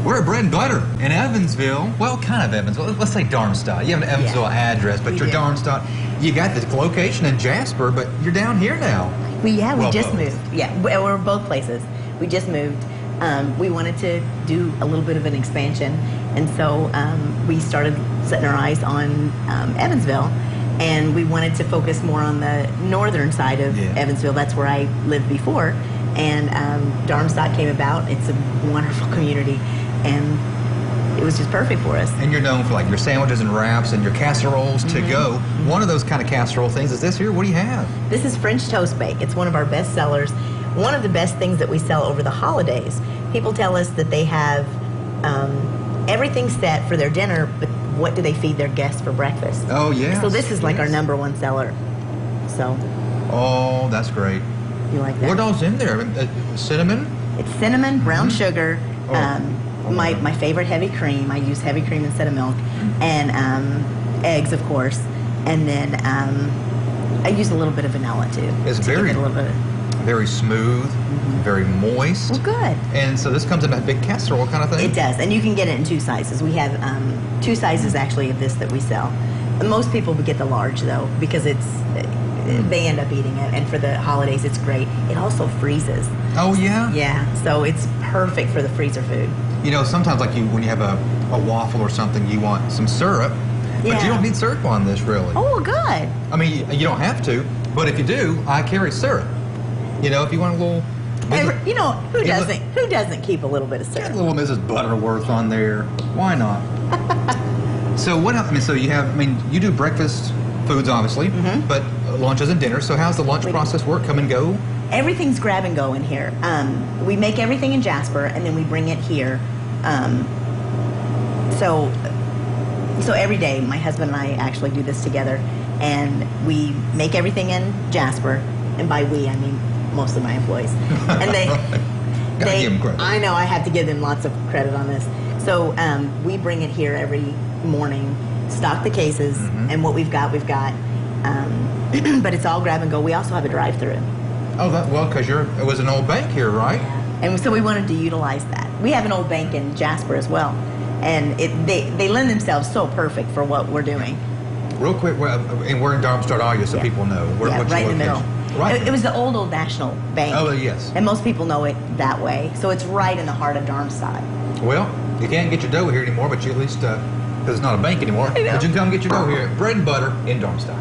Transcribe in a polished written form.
We're at Bread and Butter in Evansville. Well, kind of Evansville. Let's say Darmstadt. You have an Evansville address, but you're Darmstadt. You got the location in Jasper, but you're down here now. We just moved. Yeah, we're both places. We just moved. We wanted to do a little bit of an expansion, and so we started setting our eyes on Evansville, and we wanted to focus more on the northern side of Evansville. That's where I lived before, and Darmstadt came about. It's a wonderful community, and it was just perfect for us. And you're known for like your sandwiches and wraps and your casseroles to go. One of those kind of casserole things is this here. What do you have? This is French toast bake. It's one of our best sellers. One of the best things that we sell over the holidays. People tell us that they have everything set for their dinner, but what do they feed their guests for breakfast? Oh, yeah. So this is like our #1 seller. So. Oh, that's great. You like that? What all's in there? Cinnamon? It's cinnamon, brown sugar, my favorite heavy cream. I use heavy cream instead of milk, and eggs, of course, and then I use a little bit of vanilla too. It's very smooth, very moist. Well, good. And so this comes in a big casserole kind of thing? It does, and you can get it in 2 sizes. We have 2 sizes actually of this that we sell. Most people would get the large though, because they end up eating it, and for the holidays it's great. It also freezes. Oh yeah? Yeah, so it's perfect for the freezer food. You know, sometimes like when you have a waffle or something, you want some syrup, but you don't need syrup on this really. Oh, good. I mean, you don't have to, but if you do, I carry syrup. You know, if you want a little... you know, who doesn't keep a little bit of syrup? Get a little Mrs. Butterworth on there. Why not? So what else? I mean, so you have, you do breakfast foods, obviously, but lunches and dinners. So how's the lunch process work? Come and go? Everything's grab and go in here. We make everything in Jasper, and then we bring it here. So every day, my husband and I actually do this together, and we make everything in Jasper, and by we, I mean most of my employees. And Gotta give them credit. I know, I have to give them lots of credit on this. So we bring it here every morning, stock the cases, and what we've got. But it's all grab and go. We also have a drive-through. Oh, well, because it was an old bank here, right? And so we wanted to utilize that. We have an old bank in Jasper as well, and they lend themselves so perfect for what we're doing. Real quick, and we're in Darmstadt, Iowa, so people know. Right in the middle. Right. It was the old National Bank. Oh, yes. And most people know it that way. So it's right in the heart of Darmstadt. Well, you can't get your dough here anymore, but you at least, because it's not a bank anymore, but you can come get your dough here at Bread and Butter in Darmstadt.